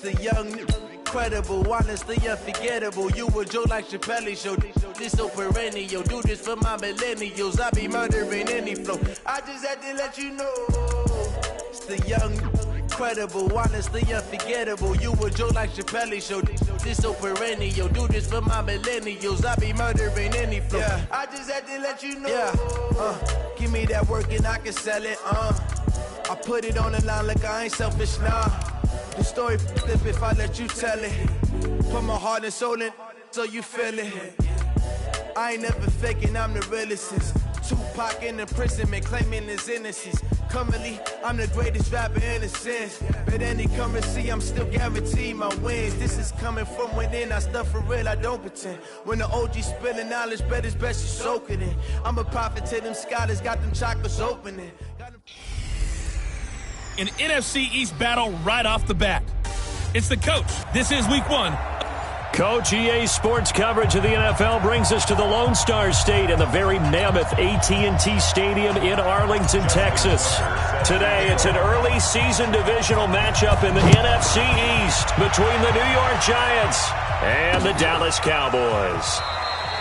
The young, incredible, honestly unforgettable. You a Joe like Chappelle show. This so perennial. Do this for my millennials. I be murdering any flow. I just had to let you know. It's the young, incredible, honestly unforgettable. You a Joe like Chappelle show. This so perennial. Do this for my millennials. I be murdering any flow. Yeah. I just had to let you know. Yeah. Give me that work and I can sell it. I put it on the line like I ain't selfish, nah. The story flip if I let you tell it. Put my heart and soul in so you feel it. I ain't never faking, I'm the realest since Tupac in imprisonment, claiming his innocence. Currently, I'm the greatest rapper in a sense. But any currency, I'm still guaranteed my wins. This is coming from within, I stuff for real, I don't pretend. When the OG spilling knowledge, bet it's best you soak it in. I'm a prophet to them scholars, got them chakras opening. An NFC East battle right off the bat. It's the coach. This is week 1. Coach, EA Sports coverage of the NFL brings us to the Lone Star State and the very mammoth AT&T Stadium in Arlington, Texas. Today, it's an early season divisional matchup in the NFC East between the New York Giants and the Dallas Cowboys.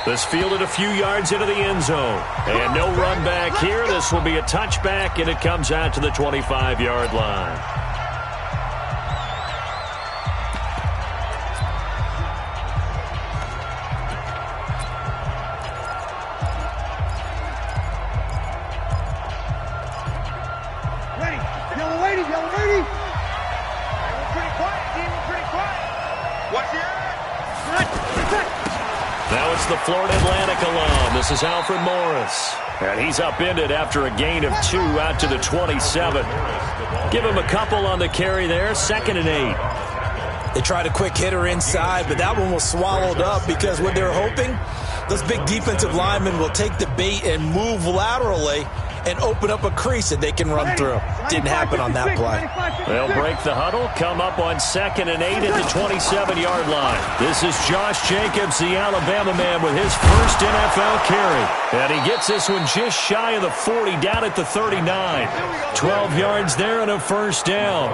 This fielded a few yards into the end zone. And no run back here. This will be a touchback, and it comes out to the 25-yard line. Ready. Yellow lady. They were pretty quiet. Pretty quiet. What's your... Now it's the Florida Atlantic alum. This is Alfred Morris. And he's upended after a gain of 2 out to the 27. Give him a couple on the carry there. 2nd and 8. They tried a quick hitter inside, but that one was swallowed up because what they're hoping, those big defensive linemen will take the bait and move laterally and open up a crease that they can run through. Didn't happen on that play. They'll break the huddle, come up on 2nd and 8 at the 27-yard line. This is Josh Jacobs, the Alabama man, with his first NFL carry. And he gets this one just shy of the 40, down at the 39. 12 yards there and a first down.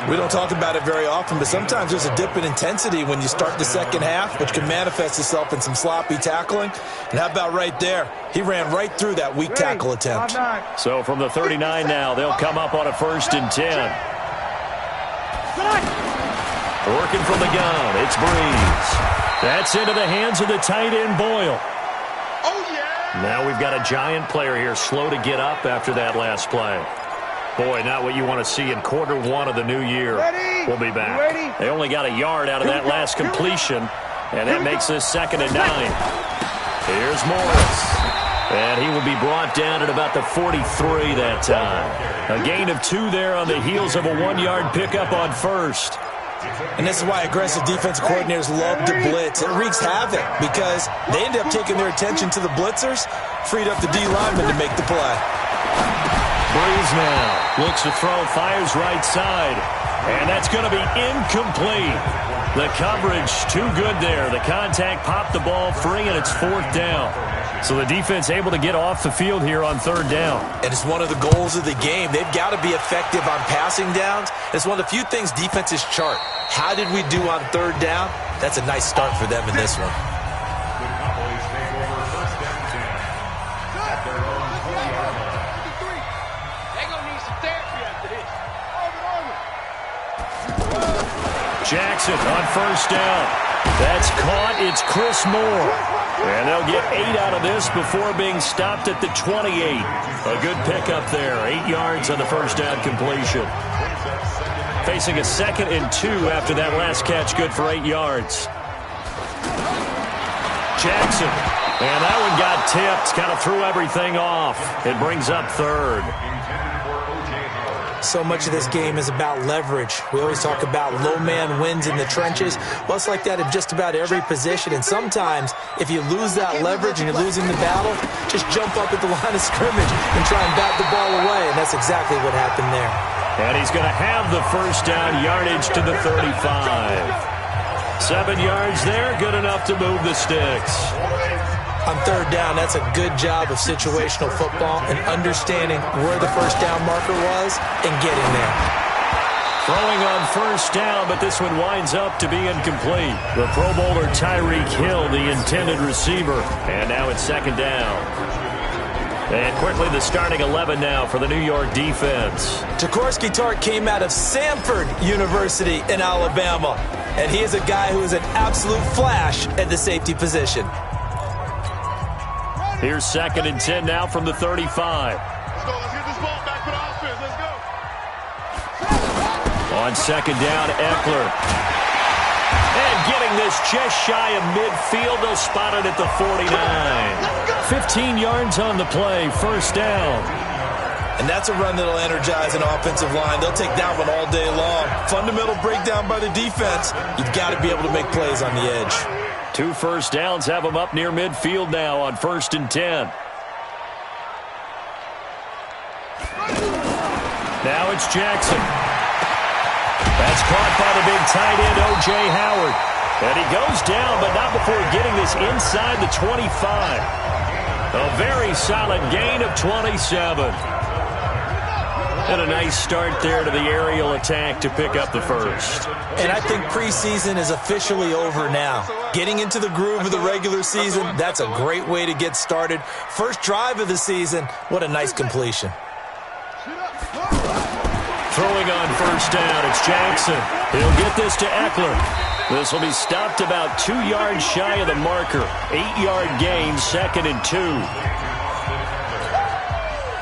We don't talk about it very often, but sometimes there's a dip in intensity when you start the second half, which can manifest itself in some sloppy tackling. And how about right there? He ran right through that weak tackle attempt. So from the 39 now, they'll come up on a 1st and 10. Working from the gun, it's Breeze. That's into the hands of the tight end, Boyle. Oh, yeah! Now we've got a Giant player here slow to get up after that last play. Boy, not what you want to see in quarter 1 of the new year. We'll be back. They only got a yard out of that last completion, and that makes this 2nd and 9. Here's Morris. And he will be brought down at about the 43 that time. A gain of 2 there on the heels of a 1-yard pickup on 1st. And this is why aggressive defensive coordinators love to blitz. It wreaks havoc because they end up taking their attention to the blitzers, freed up the D lineman to make the play. Breeze now looks to throw, fires right side, and that's going to be incomplete. The coverage too good there. The contact popped the ball free, and it's 4th down. So the defense able to get off the field here on 3rd down. And it's one of the goals of the game. They've got to be effective on passing downs. It's one of the few things defenses chart. How did we do on 3rd down? That's a nice start for them in this one. Jackson on 1st down. That's caught. It's Chris Moore. And they'll get 8 out of this before being stopped at the 28. A good pickup there. 8 yards on the 1st down completion. Facing a 2nd and 2 after that last catch. Good for 8 yards. Jackson. And that one got tipped. Kind of threw everything off. It brings up 3rd. So much of this game is about leverage. We always talk about low man wins in the trenches. Well, it's like that in just about every position. And sometimes, if you lose that leverage and you're losing the battle, just jump up at the line of scrimmage and try and bat the ball away. And that's exactly what happened there. And he's going to have the 1st down yardage to the 35. 7 yards there, good enough to move the sticks. On 3rd down, that's a good job of situational football and understanding where the 1st down marker was and getting there. Throwing on first down, but this one winds up to be incomplete. The Pro Bowler Tyreek Hill, the intended receiver. And now it's second down. And quickly the starting 11 now for the New York defense. Jaworski Tartt came out of Samford University in Alabama. And he is a guy who is an absolute flash at the safety position. Here's second and 10 now from the 35. Let's go. Let's get this ball back for the offense. Let's go. On second down, Eckler. And getting this just shy of midfield. They'll spot it at the 49. 15 yards on the play, first down. And that's a run that'll energize an offensive line. They'll take that one all day long. Fundamental breakdown by the defense. You've got to be able to make plays on the edge. 2 first downs have them up near midfield now on first and 10. Now it's Jackson. That's caught by the big tight end, O.J. Howard. And he goes down, but not before getting this inside the 25. A very solid gain of 27. And a nice start there to the aerial attack to pick up the first. And I think preseason is officially over now. Getting into the groove of the regular season, that's a great way to get started. First drive of the season, what a nice completion. Throwing on first down, it's Jackson. He'll get this to Eckler. This will be stopped about 2 yards shy of the marker. 8-yard gain, second and 2.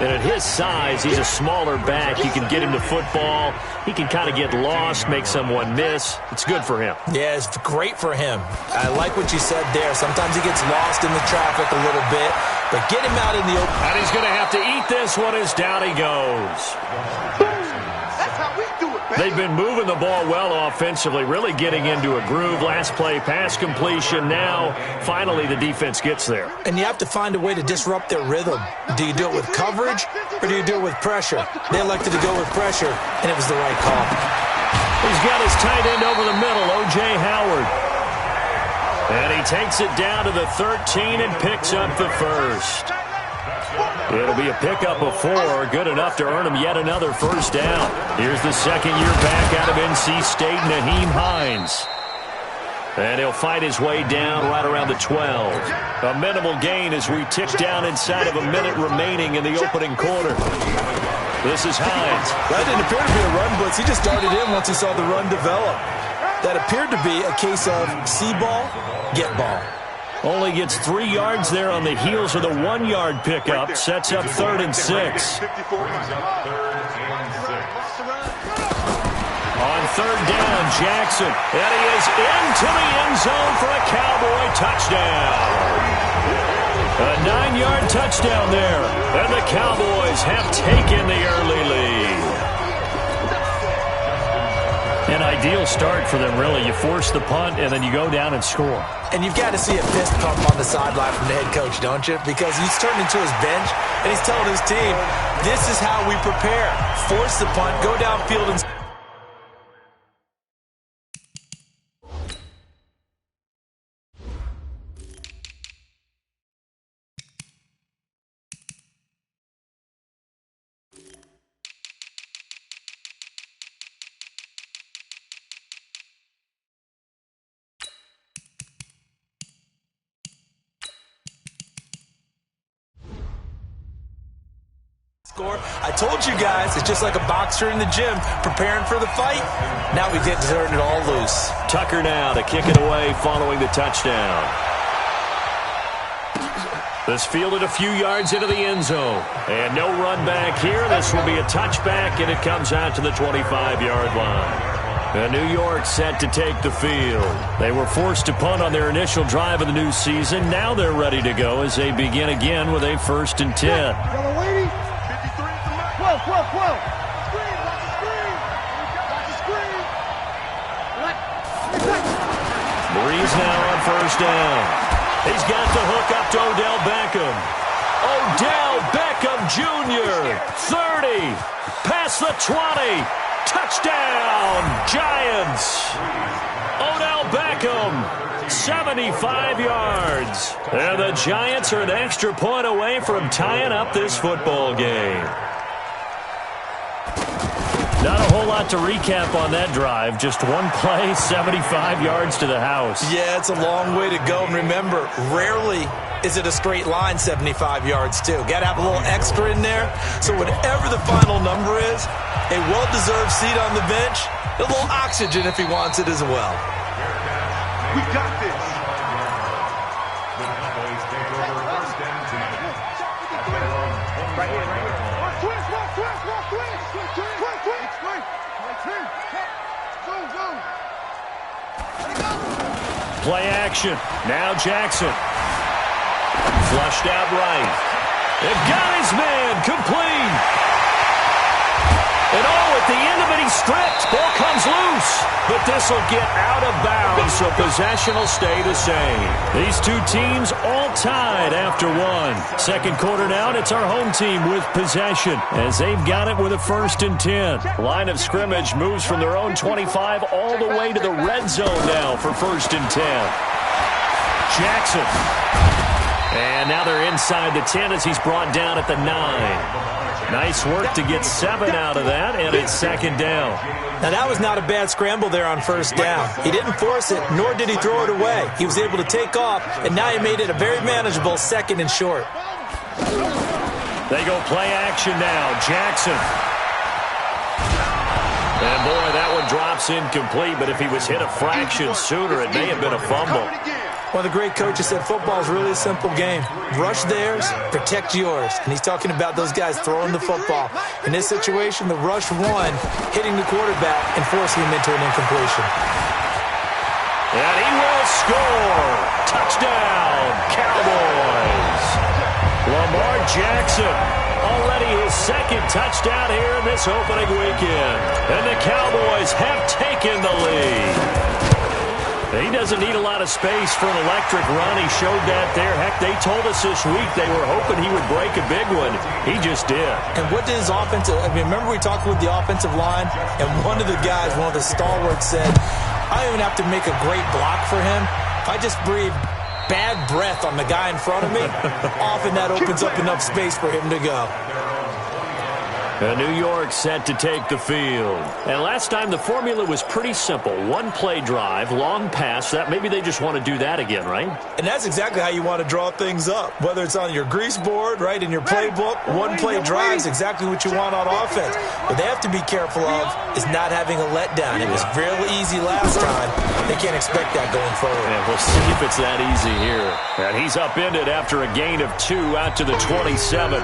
And at his size, he's a smaller back. You can get him to football. He can kind of get lost, make someone miss. It's good for him. Yeah, it's great for him. I like what you said there. Sometimes he gets lost in the traffic a little bit, but get him out in the open. And he's going to have to eat this one as down he goes. They've been moving the ball well offensively, really getting into a groove. Last play, pass completion. Now, finally, the defense gets there. And you have to find a way to disrupt their rhythm. Do you do it with coverage, or do you do it with pressure? They elected to go with pressure, and it was the right call. He's got his tight end over the middle, O.J. Howard. And he takes it down to the 13 and picks up the first. It'll be a pickup of 4, good enough to earn him yet another first down. Here's the second-year back out of NC State, Nyheim Hines. And he'll fight his way down right around the 12. A minimal gain as we tick down inside of a minute remaining in the opening quarter. This is Hines. That didn't appear to be a run blitz. He just darted in once he saw the run develop. That appeared to be a case of see ball, get ball. Only gets 3 yards there on the heels of the 1-yard pickup. Sets up 3rd and 6. On third down, Jackson. And he is into the end zone for a Cowboy touchdown. A 9-yard touchdown there. And the Cowboys have taken the early lead. An ideal start for them, really. You force the punt, and then you go down and score. And you've got to see a fist pump on the sideline from the head coach, don't you? Because he's turned into his bench, and he's telling his team, this is how we prepare. Force the punt, go downfield, and... I told you guys, it's just like a boxer in the gym preparing for the fight. Now we get to turn it all loose. Tucker now to kick it away following the touchdown. This fielded a few yards into the end zone. And no run back here. This will be a touchback, and it comes out to the 25-yard line. And New York set to take the field. They were forced to punt on their initial drive of the new season. Now they're ready to go as they begin again with a 1st and 10. 12. Screen, watch the screen. Watch the screen. Breeze now on first down. He's got the hook up to Odell Beckham. Odell Beckham Jr. 30. Past the 20. Touchdown, Giants. Odell Beckham, 75 yards. And the Giants are an extra point away from tying up this football game. Not a whole lot to recap on that drive. Just one play, 75 yards to the house. Yeah, it's a long way to go. And remember, rarely is it a straight line 75 yards, too. Got to have a little extra in there. So whatever the final number is, a well-deserved seat on the bench, a little oxygen if he wants it as well. We got this. Right here, right here. Play action. Now Jackson. Flushed out right. They've got his man. Complete. And at the end of it, he's stripped. Ball comes loose. But this will get out of bounds, so possession will stay the same. These two teams all tied after one. Second quarter now, and it's our home team with possession as they've got it with a 1st and 10. Line of scrimmage moves from their own 25 all the way to the red zone now for 1st and 10. Jackson. And now they're inside the 10 as he's brought down at the 9. Nice work to get 7 out of that, and it's 2nd down. Now, that was not a bad scramble there on 1st down. He didn't force it, nor did he throw it away. He was able to take off, and now he made it a very manageable 2nd and short. They go play action now. Jackson. And, boy, that one drops incomplete, but if he was hit a fraction sooner, it may have been a fumble. One of the great coaches said football is really a simple game. Rush theirs, protect yours. And he's talking about those guys throwing the football. In this situation, the rush one, hitting the quarterback and forcing him into an incompletion. And he will score. Touchdown, Cowboys. Lamar Jackson, already his 2nd touchdown here in this opening weekend. And the Cowboys have taken the lead. He doesn't need a lot of space for an electric run. He showed that there. Heck, they told us this week they were hoping he would break a big one. He just did. And what did his offensive – remember we talked with the offensive line? And one of the guys, one of the stalwarts said, I don't even have to make a great block for him. If I just breathe bad breath on the guy in front of me, often that opens up enough space for him to go. New York set to take the field. And last time the formula was pretty simple. One play drive, long pass. That maybe they just want to do that again, right? And that's exactly how you want to draw things up. Whether it's on your grease board, right, in your playbook, one play drive is exactly what you want on offense. What they have to be careful of is not having a letdown. It was real easy last time. They can't expect that going forward. Yeah, we'll see if it's that easy here. And he's upended after a gain of 2 out to the 27.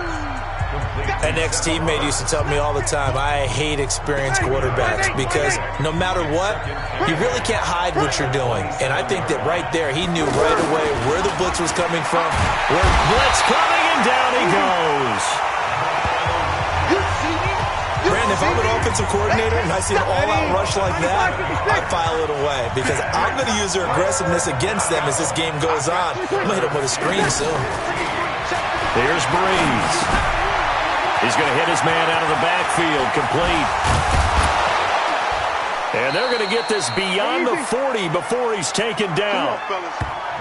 An ex-teammate used to tell me all the time, I hate experienced quarterbacks because no matter what, you really can't hide what you're doing. And I think that right there, he knew right away where the blitz was coming from. Where blitz coming, and down he goes. Brandon, if I'm an offensive coordinator and I see an all-out rush like that, I file it away because I'm going to use their aggressiveness against them as this game goes on. I'm going to hit them with a screen soon. Here's Breeze. He's going to hit his man out of the backfield, complete. And they're going to get this beyond the 40 before he's taken down.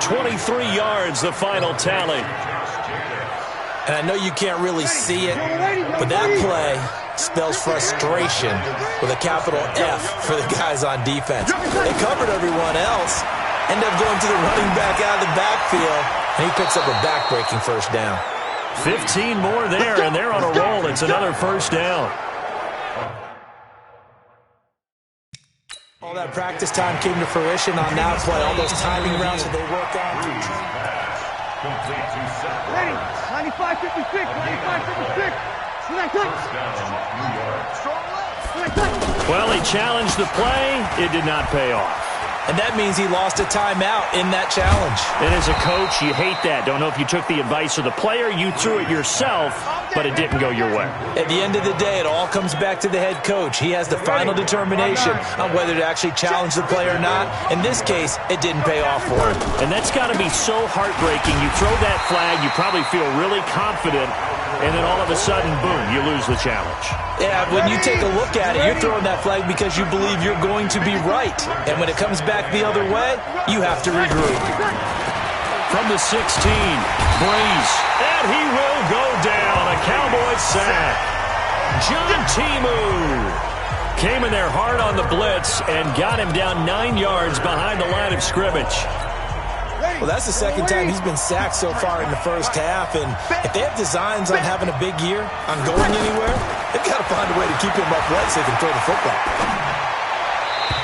23 yards, the final tally. And I know you can't really see it, but that play spells frustration with a capital F for the guys on defense. They covered everyone else, end up going to the running back out of the backfield, and he picks up a back-breaking 1st down. 15 more there, and they're on a roll. It's another 1st down. All that practice time came to fruition on that play. All those timing rounds that they work on. Ready? 95-56. Well, he challenged the play. It did not pay off. And that means he lost a timeout in that challenge. And as a coach, you hate that. Don't know if you took the advice of the player, you threw it yourself, but it didn't go your way. At the end of the day, it all comes back to the head coach. He has the final determination on whether to actually challenge the play or not. In this case, it didn't pay off for him. And that's got to be so heartbreaking. You throw that flag, you probably feel really confident, and then all of a sudden, boom, you lose the challenge. Yeah, when you take a look at it, you're throwing that flag because you believe you're going to be right. And when it comes back the other way, you have to regroup. From the 16, Breeze, and he will go down. A Cowboys sack. John Timu. Came in there hard on the blitz and got him down 9 yards behind the line of scrimmage. Well, that's the second time he's been sacked so far in the first half, and if they have designs on having a big year, on going anywhere, they've got to find a way to keep him upright so they can throw the football.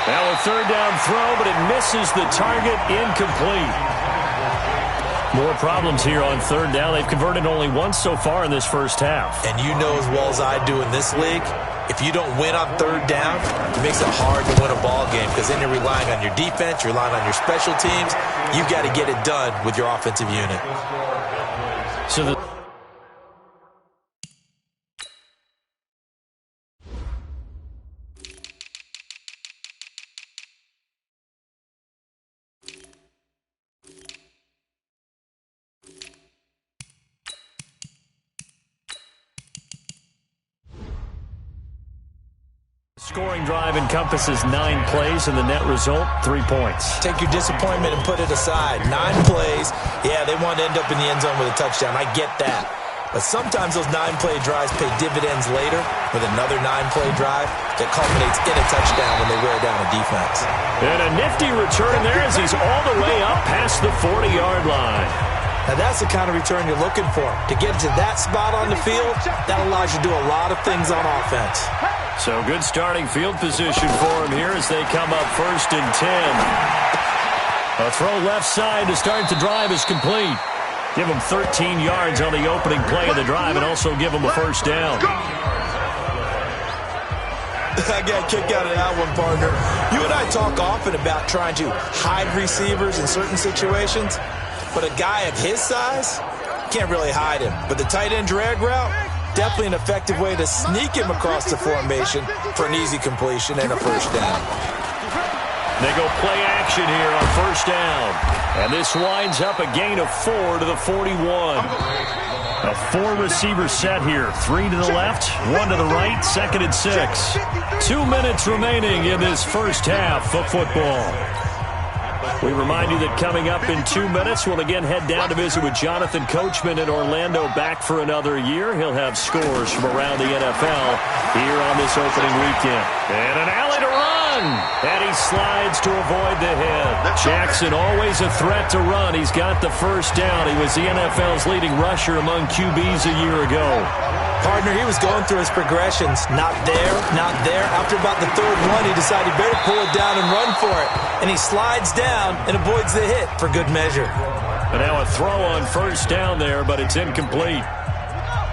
Now a third down throw, but it misses the target, incomplete. More problems here on third down. They've converted only once so far in this first half. And you know as well as I do in this league, if you don't win on third down, it makes it hard to win a ball game because then you're relying on your defense, you're relying on your special teams. You got to get it done with your offensive unit. So the scoring drive encompasses 9 plays, and the net result, 3 points. Take your disappointment and put it aside. 9 plays. Yeah, they want to end up in the end zone with a touchdown. I get that. But sometimes those 9-play drives pay dividends later with another 9-play drive that culminates in a touchdown when they wear down a defense. And a nifty return there as he's all the way up past the 40-yard line. Now that's the kind of return you're looking for. To get to that spot on the field, that allows you to do a lot of things on offense. So good starting field position for him here as they come up 1st and 10. A throw left side to start the drive is complete. Give him 13 yards on the opening play of the drive and also give him a first down. I got a kick out of that one, partner. You and I talk often about trying to hide receivers in certain situations, but a guy of his size can't really hide him. But the tight end drag route, definitely an effective way to sneak him across the formation for an easy completion and a first down. They go play action here on first down. And this winds up a gain of 4 to the 41. A 4-receiver set here. 3 to the left, 1 to the right, 2nd and 6. 2 minutes remaining in this first half of football. We remind you that coming up in 2 minutes, we'll again head down to visit with Jonathan Coachman in Orlando, back for another year. He'll have scores from around the NFL here on this opening weekend. And an alley to run. And he slides to avoid the hit. Jackson always a threat to run. He's got the first down. He was the NFL's leading rusher among QBs a year ago. Partner, he was going through his progressions. Not there, not there. After about the 3rd one, he decided he better pull it down and run for it. And he slides down and avoids the hit for good measure. And now a throw on first down there, but it's incomplete.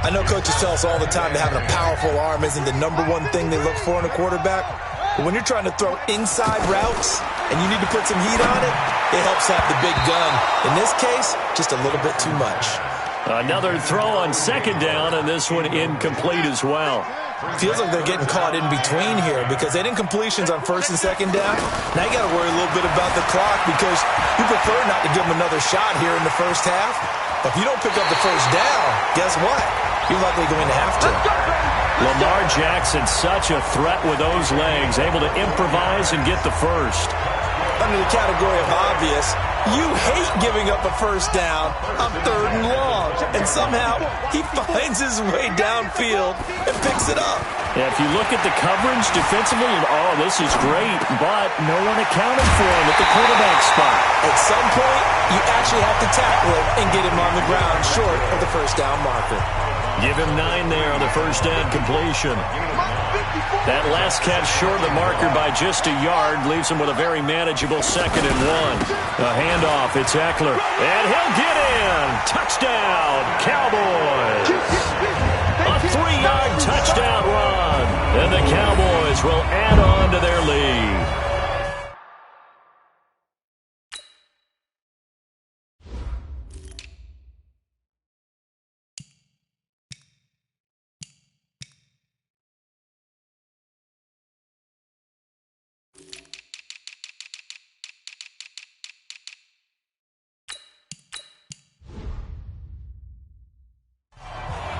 I know coaches tell us all the time that having a powerful arm isn't the #1 thing they look for in a quarterback. But when you're trying to throw inside routes and you need to put some heat on it, it helps have the big gun. In this case, just a little bit too much. Another throw on 2nd down, and this one incomplete as well. Feels like they're getting caught in between here because they didn't completions on 1st and 2nd down. Now you got to worry a little bit about the clock because you prefer not to give them another shot here in the first half. But if you don't pick up the first down, guess what? You're likely going to have to. Lamar Jackson, such a threat with those legs, able to improvise and get the first. Under the category of obvious, you hate giving up a first down on 3rd and long. And somehow he finds his way downfield and picks it up. Yeah, if you look at the coverage defensively, oh, this is great, but no one accounted for him at the quarterback spot. At some point, you actually have to tackle him and get him on the ground short of the first down marker. Give him 9 there on the first down completion. That last catch short of the marker by just a yard leaves him with a very manageable 2nd and 1. A handoff, it's Eckler. And he'll get in. Touchdown, Cowboys. A 3-yard touchdown run. And the Cowboys will add on to their lead.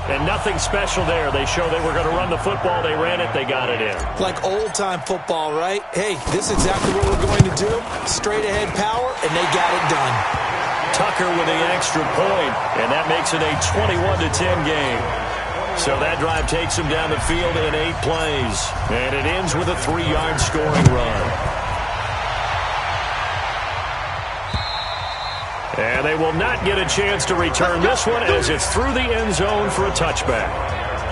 And nothing special there. They show they were going to run the football. They ran it. They got it in. Like old-time football, right? Hey, this is exactly what we're going to do. Straight-ahead power, and they got it done. Tucker with the extra point, and that makes it a 21-10 game. So that drive takes him down the field in 8 plays. And it ends with a 3-yard scoring run. And they will not get a chance to return this one as it's through the end zone for a touchback.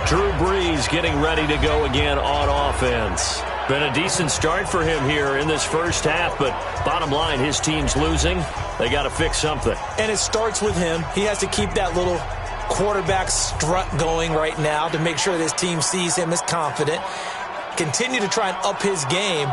Drew Brees getting ready to go again on offense. Been a decent start for him here in this first half, but bottom line, his team's losing. They got to fix something. And it starts with him. He has to keep that little quarterback strut going right now to make sure that his team sees him as confident. Continue to try and up his game,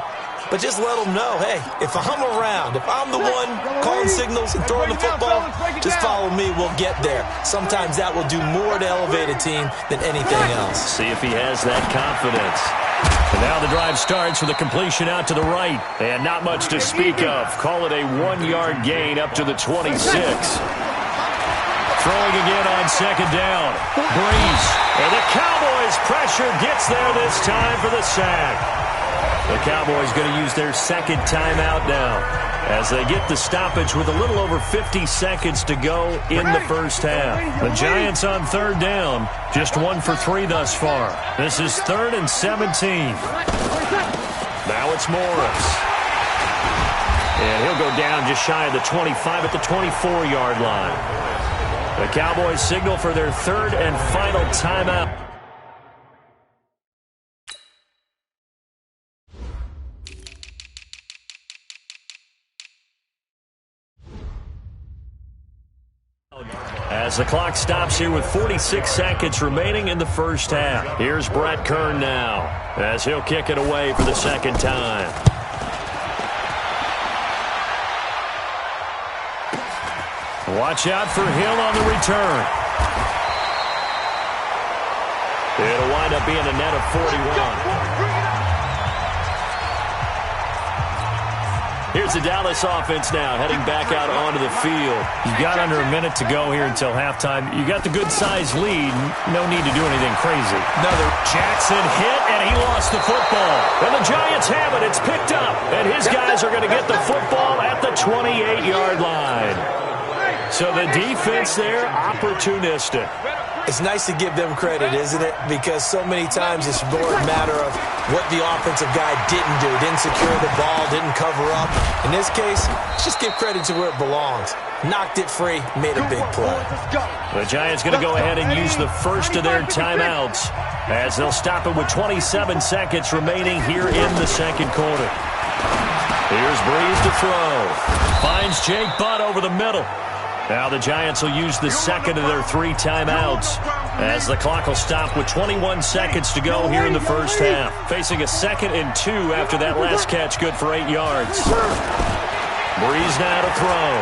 but just let him know, hey, if I'm around, if I'm the one calling signals and throwing the football, just follow me, we'll get there. Sometimes that will do more to elevate a team than anything else. See if he has that confidence. And now the drive starts with a completion out to the right. And not much to speak of. Call it a 1-yard gain up to the 26. Throwing again on second down. Brees. And the Cowboys' pressure gets there this time for the sack. The Cowboys going to use their second timeout now as they get the stoppage with a little over 50 seconds to go in the first half. The Giants on third down, just 1 for 3 thus far. This is 3rd and 17. Now it's Morris. And he'll go down just shy of the 25 at the 24-yard line. The Cowboys signal for their 3rd and final timeout. As the clock stops here with 46 seconds remaining in the first half. Here's Brett Kern now as he'll kick it away for the second time. Watch out for Hill on the return. It'll wind up being a net of 41. Here's the Dallas offense now, heading back out onto the field. You've got under a minute to go here until halftime. You got the good-sized lead. No need to do anything crazy. Another Jackson hit, and he lost the football. And the Giants have it. It's picked up. And his guys are going to get the football at the 28-yard line. So the defense there, opportunistic. It's nice to give them credit, isn't it? Because so many times it's more a matter of what the offensive guy didn't do. Didn't secure the ball, didn't cover up. In this case, let's just give credit to where it belongs. Knocked it free, made a big play. The Giants going to go ahead and use the first of their timeouts as they'll stop it with 27 seconds remaining here in the second quarter. Here's Brees to throw. Finds Jake Butt over the middle. Now the Giants will use the second of their 3 timeouts as the clock will stop with 21 seconds to go here in the first half. Facing a 2nd and 2 after that last catch, good for 8 yards. Brees now to throw.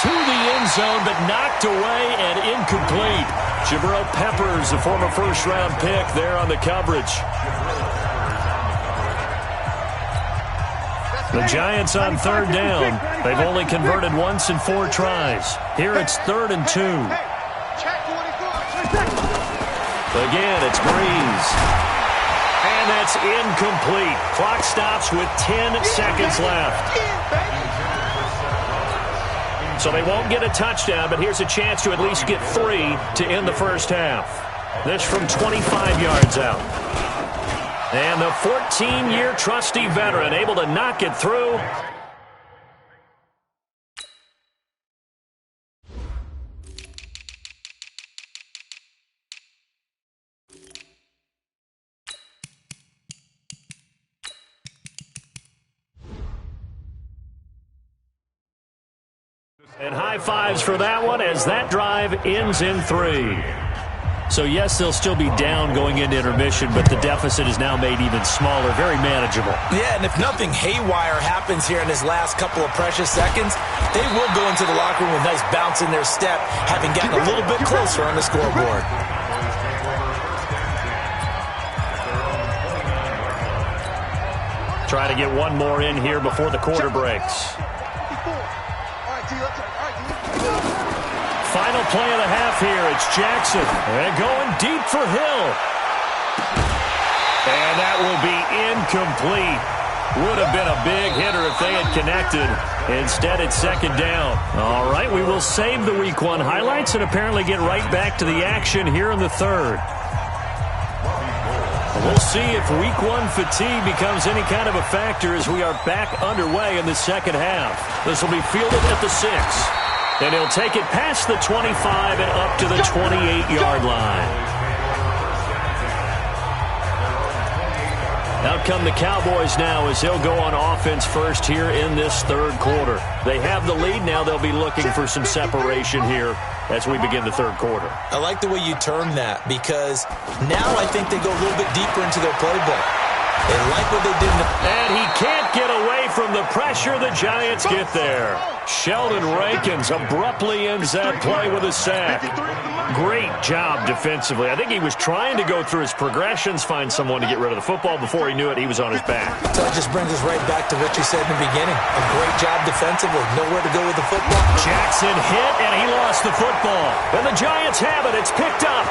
To the end zone, but knocked away and incomplete. Jabril Peppers, a former first-round pick there on the coverage. The Giants on third down. They've only converted once in 4 tries. Here it's 3rd and 2. Again, it's Brees. And that's incomplete. Clock stops with 10 seconds left. So they won't get a touchdown, but here's a chance to at least get 3 to end the first half. This from 25 yards out. And the 14-year trusty veteran able to knock it through. And high fives for that one as that drive ends in 3. So, yes, they'll still be down going into intermission, but the deficit is now made even smaller, very manageable. Yeah, and if nothing haywire happens here in this last couple of precious seconds, they will go into the locker room with a nice bounce in their step, having gotten a little bit closer on the scoreboard. Try to get one more in here before the quarter breaks. Final play of the half here. It's Jackson. And going deep for Hill. And that will be incomplete. Would have been a big hitter if they had connected. Instead, it's second down. All right, we will save the Week 1 highlights and apparently get right back to the action here in the third. We'll see if Week 1 fatigue becomes any kind of a factor as we are back underway in the second half. This will be fielded at the 6. And he'll take it past the 25 and up to the 28-yard line. Out come the Cowboys now as they'll go on offense first here in this third quarter. They have the lead. Now they'll be looking for some separation here as we begin the third quarter. I like the way you term that because now I think they go a little bit deeper into their playbook. They like what they did. And he can't get away from the pressure. The Giants get there. Sheldon Rankins abruptly ends that play with a sack. Great job defensively. I think he was trying to go through his progressions, find someone to get rid of the football. Before he knew it, he was on his back. So that just brings us right back to what you said in the beginning. A great job defensively. Nowhere to go with the football. Jackson hit, and he lost the football. And the Giants have it. It's picked up.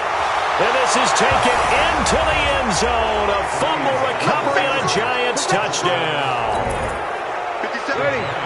And this is taken into the end zone. A fumble recovery and a Giants touchdown. 30,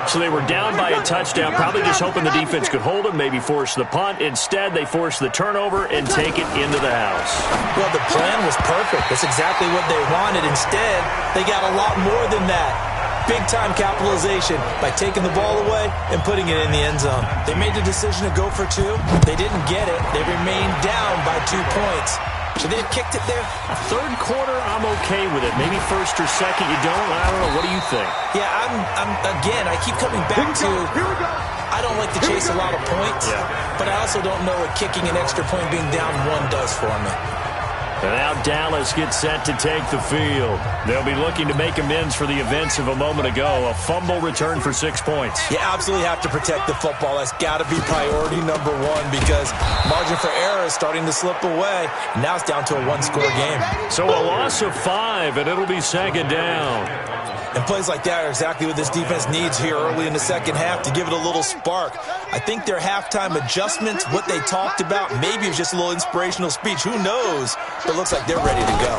So they were down by a touchdown, probably just hoping the defense could hold them, maybe force the punt. Instead, they force the turnover and take it into the house. Well, the plan was perfect. That's exactly what they wanted. Instead, they got a lot more than that. Big-time capitalization by taking the ball away and putting it in the end zone. They made the decision to go for 2. They didn't get it. They remained down by 2 points. Should they have kicked it there? Third quarter, I'm okay with it. Maybe first or second, you don't. I don't know. What do you think? Yeah, again, I keep coming back to I don't like to chase a lot of points, but I also don't know what kicking an extra point being down 1 does for me. And now Dallas gets set to take the field. They'll be looking to make amends for the events of a moment ago. A fumble return for 6 points. You absolutely have to protect the football. That's got to be priority number 1 because margin for error is starting to slip away. Now it's down to a 1-score game. So a loss of 5, and it'll be second down. And plays like that are exactly what this defense needs here early in the second half to give it a little spark. I think their halftime adjustments, what they talked about, maybe it was just a little inspirational speech. Who knows? But it looks like they're ready to go.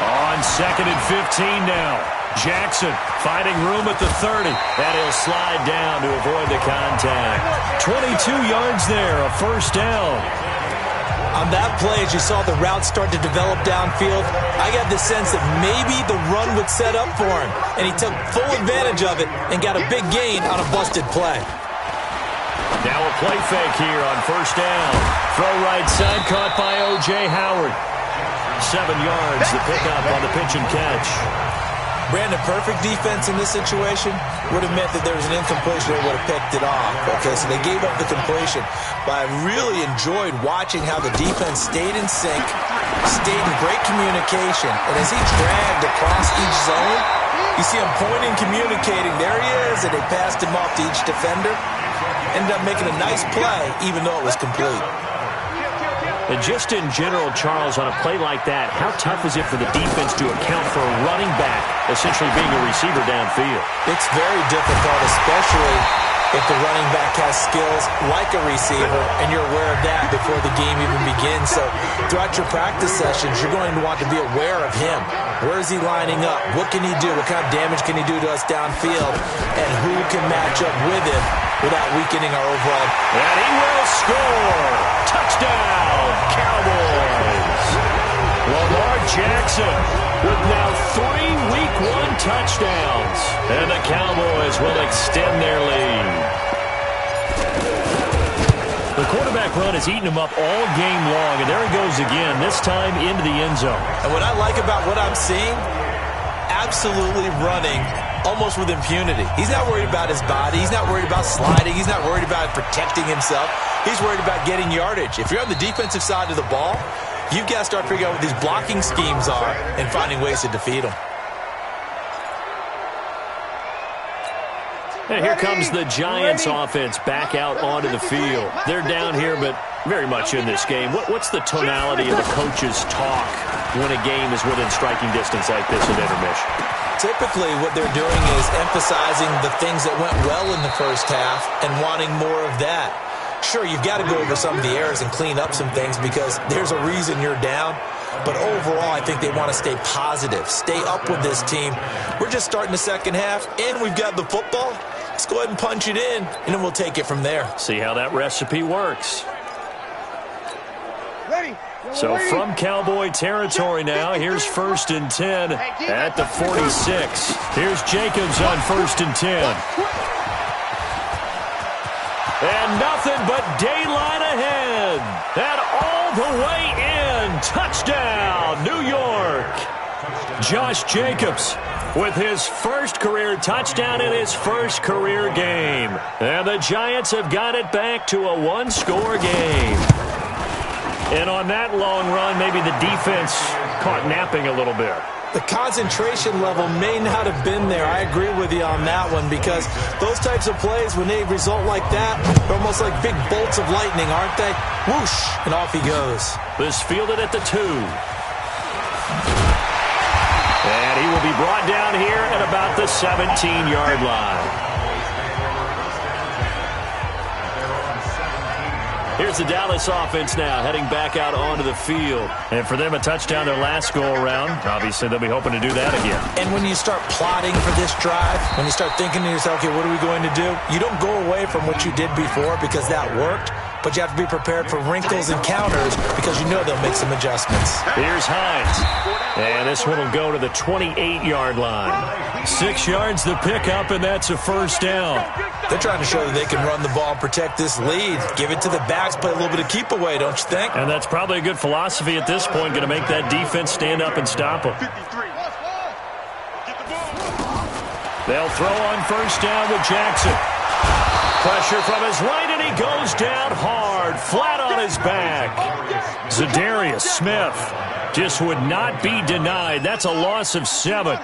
On 2nd and 15 now. Jackson finding room at the 30. And he'll slide down to avoid the contact. 22 yards there, a first down. On that play, as you saw the route start to develop downfield, I got the sense that maybe the run would set up for him. And he took full advantage of it and got a big gain on a busted play. Now a play fake here on first down. Throw right side, caught by O.J. Howard. 7 yards, the pickup on the pitch and catch. Brandon, perfect defense in this situation would have meant that there was an incompletion. They would have picked it off. Okay, so they gave up the completion. But I really enjoyed watching how the defense stayed in sync, stayed in great communication. And as he dragged across each zone, you see him pointing, communicating. There he is, and they passed him off to each defender. Ended up making a nice play, even though it was complete. And just in general, Charles, on a play like that, how tough is it for the defense to account for a running back essentially being a receiver downfield? It's very difficult, especially if the running back has skills like a receiver, and you're aware of that before the game even begins. So throughout your practice sessions, you're going to want to be aware of him. Where is he lining up? What can he do? What kind of damage can he do to us downfield? And who can match up with him without weakening our overall? And he will score! Touchdown, Cowboys! Lamar Jackson with now 3 Week 1 touchdowns. And the Cowboys will extend their lead. The quarterback run has eaten him up all game long, and there he goes again, this time into the end zone. And what I like about what I'm seeing, absolutely running almost with impunity. He's not worried about his body. He's not worried about sliding. He's not worried about protecting himself. He's worried about getting yardage. If you're on the defensive side of the ball, you've got to start figuring out what these blocking schemes are and finding ways to defeat them. And here comes the Giants offense back out onto the field. They're down here, but very much in this game. What's the tonality of the coach's talk when a game is within striking distance like this at intermission? Typically, what they're doing is emphasizing the things that went well in the first half and wanting more of that. Sure, you've got to go over some of the errors and clean up some things because there's a reason you're down. But overall, I think they want to stay positive, stay up with this team. We're just starting the second half, and we've got the football. Let's go ahead and punch it in, and then we'll take it from there. See how that recipe works. Ready. So from Cowboy territory now, here's 1st and 10 at the 46. Here's Jacobs on 1st and 10. And nothing but daylight ahead. And all the way in. Touchdown, New York. Josh Jacobs with his first career touchdown in his first career game. And the Giants have got it back to a one-score game. And on that long run, maybe the defense caught napping a little bit. The concentration level may not have been there. I agree with you on that one, because those types of plays, when they result like that, they're almost like big bolts of lightning, aren't they? Whoosh, and off he goes. This fielded at the 2. And he will be brought down here at about the 17-yard line. Here's the Dallas offense now, heading back out onto the field. And for them, a touchdown their last go-around. Obviously, they'll be hoping to do that again. And when you start plotting for this drive, when you start thinking to yourself, okay, what are we going to do? You don't go away from what you did before because that worked, but you have to be prepared for wrinkles and counters because you know they'll make some adjustments. Here's Hines. And this one will go to the 28-yard line. 6 yards the pickup, and that's a first down. They're trying to show that they can run the ball and protect this lead. Give it to the backs, play a little bit of keep away, don't you think? And that's probably a good philosophy at this point, going to make that defense stand up and stop them. They'll throw on first down with Jackson. Pressure from his right, and he goes down hard, flat on his back. Za'Darius Smith just would not be denied. That's a loss of 7.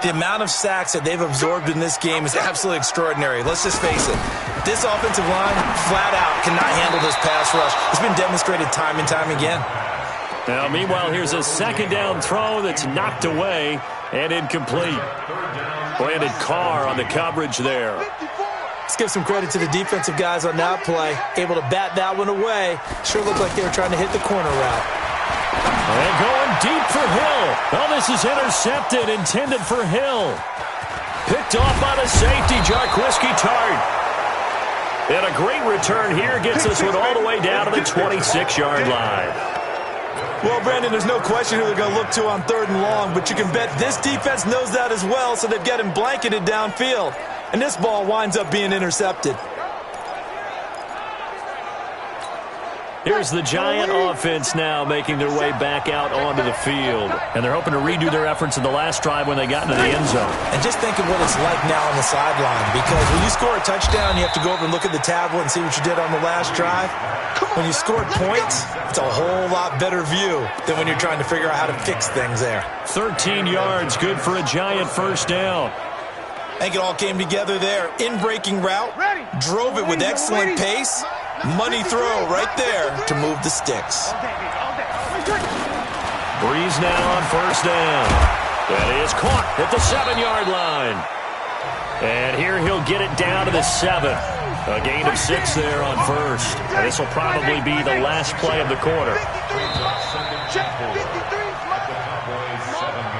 The amount of sacks that they've absorbed in this game is absolutely extraordinary. Let's just face it. This offensive line, flat out, cannot handle this pass rush. It's been demonstrated time and time again. Now, meanwhile, here's a second down throw that's knocked away and incomplete. Brandon Carr on the coverage there. Let's give some credit to the defensive guys on that play. Able to bat that one away. Sure looked like they were trying to hit the corner route. And going deep for Hill. Oh, this is intercepted, intended for Hill. Picked off by the safety, Jarquiski Tart. And a great return here gets this one all the way down to the 26-yard line. Well, Brandon, there's no question who they're going to look to on 3rd and long, but you can bet this defense knows that as well, so they've got him blanketed downfield. And this ball winds up being intercepted. Here's the Giant offense now making their way back out onto the field. And they're hoping to redo their efforts in the last drive when they got into the end zone. And just think of what it's like now on the sideline, because when you score a touchdown, you have to go over and look at the tablet and see what you did on the last drive. When you scored points, it's a whole lot better view than when you're trying to figure out how to fix things there. 13 yards, good for a Giant first down. I think it all came together there. In-breaking route, drove it with excellent pace. Money throw right there to move the sticks. Breeze now on first down. That is caught at the 7-yard line. And here he'll get it down to the 7. A gain of 6 there on first. And this will probably be the last play of the quarter.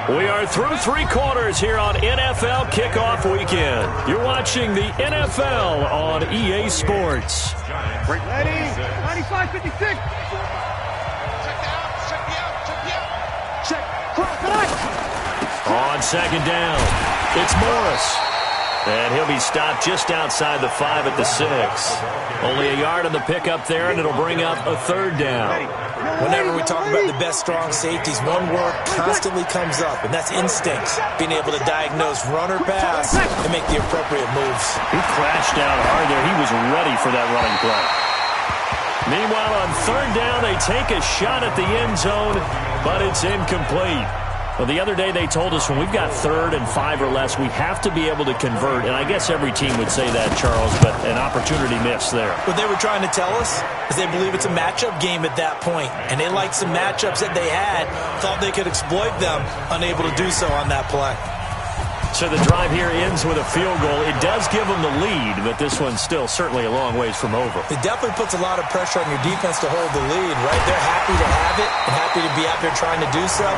We are through 3 quarters here on NFL Kickoff Weekend. You're watching the NFL on EA Sports. Ready? 95-56. Check. On second down, it's Morris. And he'll be stopped just outside the 5 at the 6. Only a yard on the pickup there, and it'll bring up a 3rd down. Whenever we talk about the best strong safeties, one word constantly comes up, and that's instincts. Being able to diagnose run or pass and make the appropriate moves. He crashed down hard there. He was ready for that running play. Meanwhile, on 3rd down, they take a shot at the end zone, but it's incomplete. Well, the other day they told us when we've got 3rd and 5 or less, we have to be able to convert. And I guess every team would say that, Charles, but an opportunity missed there. What they were trying to tell us is they believe it's a matchup game at that point. And they liked some matchups that they had, thought they could exploit them, unable to do so on that play. So the drive here ends with a field goal. It does give them the lead, but this one's still certainly a long ways from over. It definitely puts a lot of pressure on your defense to hold the lead, right? They're happy to have it and happy to be out there trying to do so.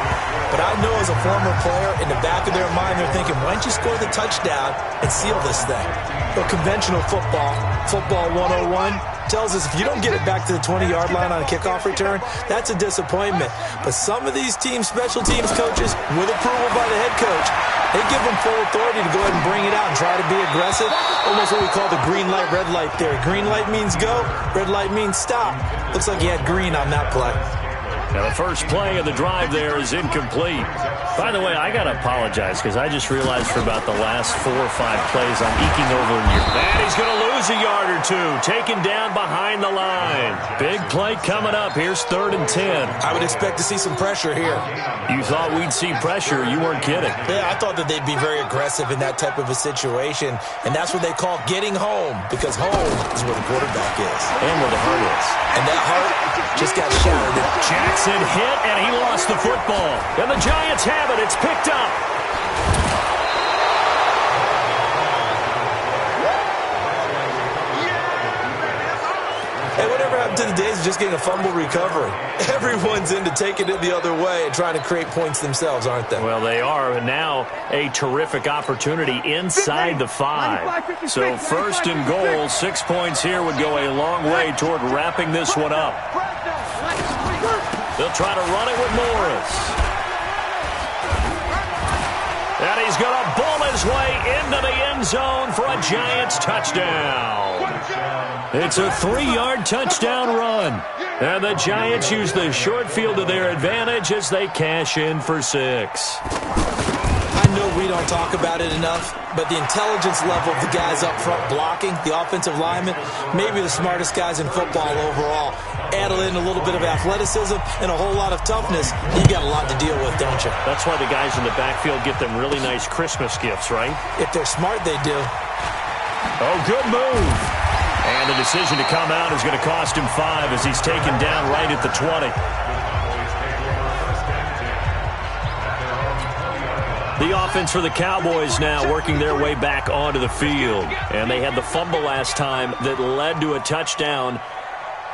But I know as a former player, in the back of their mind, they're thinking, why don't you score the touchdown and seal this thing? But conventional football 101, tells us if you don't get it back to the 20-yard line on a kickoff return, that's a disappointment. But some of these team special teams coaches, with approval by the head coach, they give them full authority to go ahead and bring it out and try to be aggressive. Almost what we call the green light, red light theory. Green light means go, red light means stop. Looks like he had green on that play. Now the first play of the drive there is incomplete. By the way, I got to apologize because I just realized for about the last 4 or 5 plays I'm eking over in your. And he's going to lose a yard or two. Taken down behind the line. Big play coming up. Here's 3rd and 10. I would expect to see some pressure here. You thought we'd see pressure. You weren't kidding. Yeah, I thought that they'd be very aggressive in that type of a situation. And that's what they call getting home, because home is where the quarterback is. And where the heart is. And that heart just got shattered. Jackson hit, and he lost the football. And the Giants have it. It's picked up. Hey, whatever happened to the days of just getting a fumble recovery? Everyone's into taking it the other way and trying to create points themselves, aren't they? Well, they are. And now a terrific opportunity inside the 5. So 1st and goal, 6 points here would go a long way toward wrapping this one up. They'll try to run it with Morris. And he's going to bull his way into the end zone for a Giants touchdown. It's a 3-yard touchdown run. And the Giants use the short field to their advantage as they cash in for 6. I know we don't talk about it enough, but the intelligence level of the guys up front blocking, the offensive linemen, maybe the smartest guys in football overall. Add in a little bit of athleticism and a whole lot of toughness, you got a lot to deal with, don't you? That's why the guys in the backfield get them really nice Christmas gifts, right? If they're smart, they do. Oh, good move. And the decision to come out is going to cost him 5 as he's taken down right at the 20. The offense for the Cowboys now working their way back onto the field. And they had the fumble last time that led to a touchdown.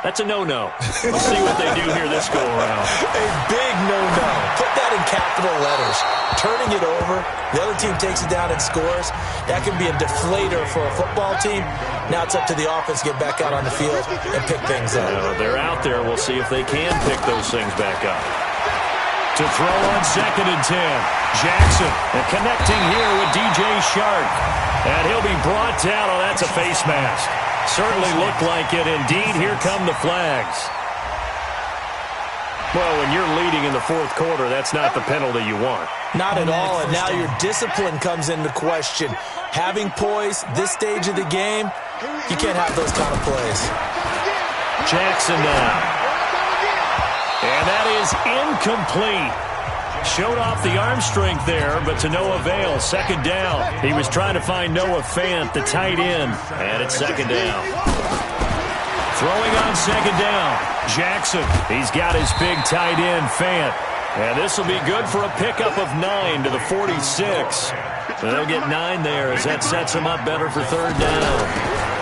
That's a no-no. We'll see what they do here this go-around. A big no-no. Put that in capital letters. Turning it over, the other team takes it down and scores. That can be a deflator for a football team. Now it's up to the offense to get back out on the field and pick things up. They're out there. We'll see if they can pick those things back up. To throw on 2nd and 10. Jackson and connecting here with DJ Shark. And he'll be brought down. Oh, that's a face mask. Certainly looked like it. Indeed, here come the flags. Well, when you're leading in the 4th quarter, that's not the penalty you want. Not at all, and now your discipline comes into question. Having poise this stage of the game, you can't have those kind of plays. Jackson now. And that is incomplete. Showed off the arm strength there, but to no avail. 2nd down. He was trying to find Noah Fant, the tight end, and it's 2nd down. Throwing on 2nd down. Jackson, he's got his big tight end, Fant. And this will be good for a pickup of 9 to the 46. And they'll get 9 there as that sets him up better for 3rd down.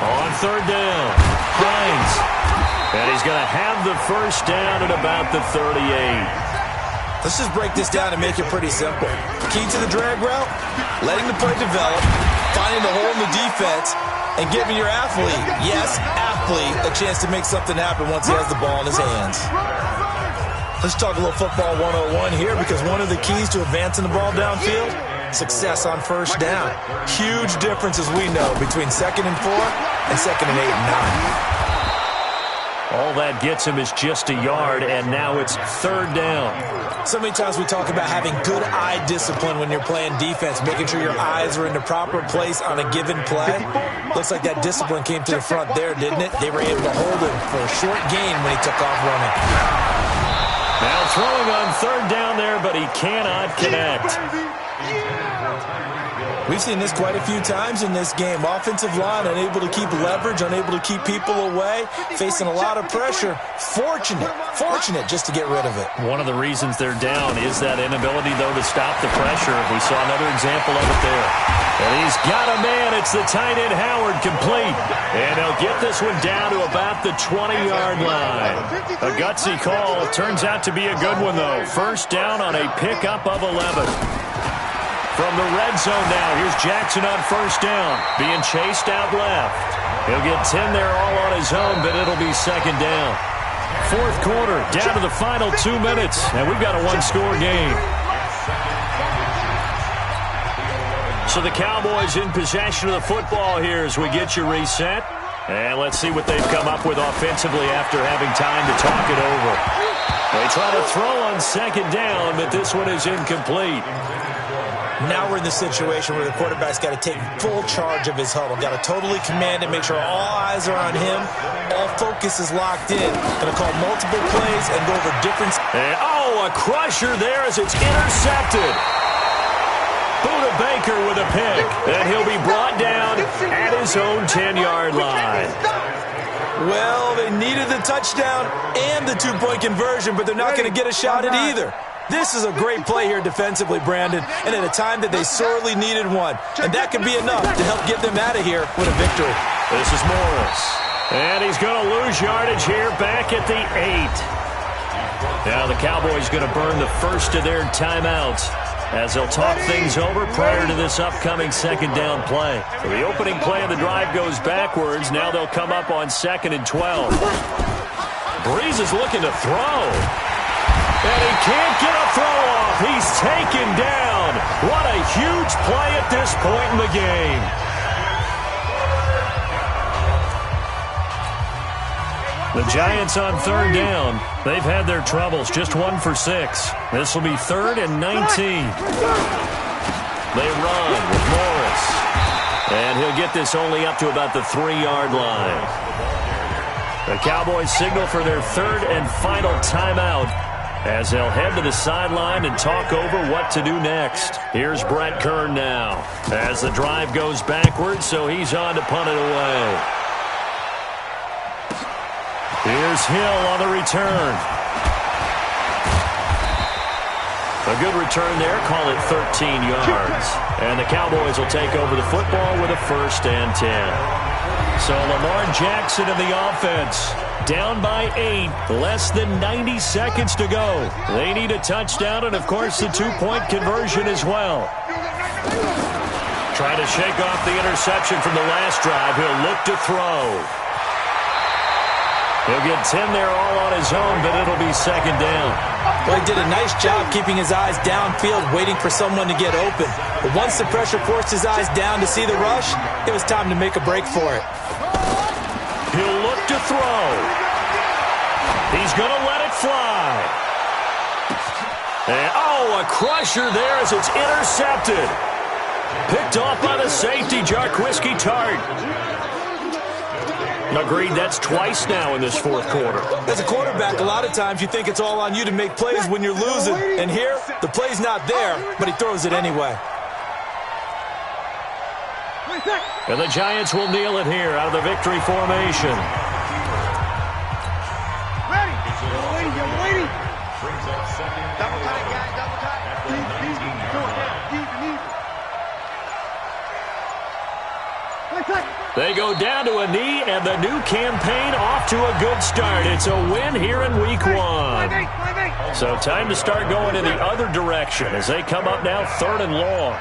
On 3rd down, Hines. And he's going to have the 1st down at about the 38. Let's just break this down and make it pretty simple. Key to the drag route, letting the play develop, finding the hole in the defense, and giving your athlete, yes, athlete, a chance to make something happen once he has the ball in his hands. Let's talk a little football 101 here, because one of the keys to advancing the ball downfield, success on 1st down. Huge difference, as we know, between 2nd and 4 and 2nd and 8 and 9. All that gets him is just a yard, and now it's 3rd down. So many times we talk about having good eye discipline when you're playing defense, making sure your eyes are in the proper place on a given play. Looks like that discipline came to the front there, didn't it? They were able to hold him for a short gain when he took off running. Now throwing on 3rd down there, but he cannot connect. We've seen this quite a few times in this game. Offensive line unable to keep leverage, unable to keep people away, facing a lot of pressure. Fortunate just to get rid of it. One of the reasons they're down is that inability, though, to stop the pressure. We saw another example of it there. And he's got a man. It's the tight end, Howard, complete. And he'll get this one down to about the 20-yard line. A gutsy call. Turns out to be a good one, though. First down on a pickup of 11. From the red zone now, here's Jackson on first down, being chased out left. He'll get 10 there all on his own, but it'll be second down. Fourth quarter, down to the final 2 minutes, and we've got a one-score game. So the Cowboys in possession of the football here as we get you reset. And let's see what they've come up with offensively after having time to talk it over. They try to throw on second down, but this one is incomplete. Now we're in the situation where the quarterback's got to take full charge of his huddle. Got to totally command it, make sure all eyes are on him. All focus is locked in. Going to call multiple plays and go over different... And, a crusher there as it's intercepted. Budda Baker with a pick. And he'll be brought down at his own 10-yard line. Well, they needed the touchdown and the two-point conversion, but they're not going to get a shot at either. This is a great play here defensively, Brandon, and at a time that they sorely needed one. And that could be enough to help get them out of here with a victory. This is Morris. And he's going to lose yardage here back at the 8. Now the Cowboys going to burn the first of their timeouts as they'll talk things over prior to this upcoming second down play. So the opening play of the drive goes backwards. Now they'll come up on 2nd and 12. Breeze is looking to throw. And he can't get a throw off. He's taken down. What a huge play at this point in the game. The Giants on third down. They've had their troubles. Just 1 for 6. This will be 3rd and 19. They run with Morris. And he'll get this only up to about the 3-yard line. The Cowboys signal for their 3rd and final timeout as they'll head to the sideline and talk over what to do next. Here's Brett Kern now as the drive goes backwards, so he's on to punt it away. Here's Hill on the return. A good return there, call it 13 yards. And the Cowboys will take over the football with a 1st and 10. So Lamar Jackson in the offense. Down by 8, less than 90 seconds to go. They need a touchdown and, of course, the two-point conversion as well. Trying to shake off the interception from the last drive. He'll look to throw. He'll get 10 there all on his own, but it'll be second down. Well, he did a nice job keeping his eyes downfield, waiting for someone to get open. But once the pressure forced his eyes down to see the rush, it was time to make a break for it. He'll look to throw. He's going to let it fly. And, a crusher there as it's intercepted. Picked off by the safety, Jarquiski Tart. Agreed, that's twice now in this fourth quarter. As a quarterback, a lot of times you think it's all on you to make plays when you're losing. And here, the play's not there, but he throws it anyway. And the Giants will kneel it here out of the victory formation. Ready. You're waiting. Double tight, guys. Double tight. Easy. Go down. Easy. They go down to a knee, and the new campaign off to a good start. It's a win here in week 1. So time to start going in the other direction as they come up now 3rd and long.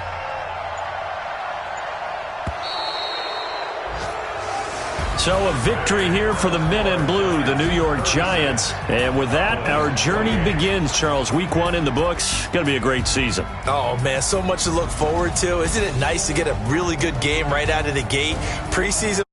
So a victory here for the men in blue, the New York Giants. And with that, our journey begins, Charles. Week 1 in the books. Going to be a great season. Oh, man, so much to look forward to. Isn't it nice to get a really good game right out of the gate? Preseason.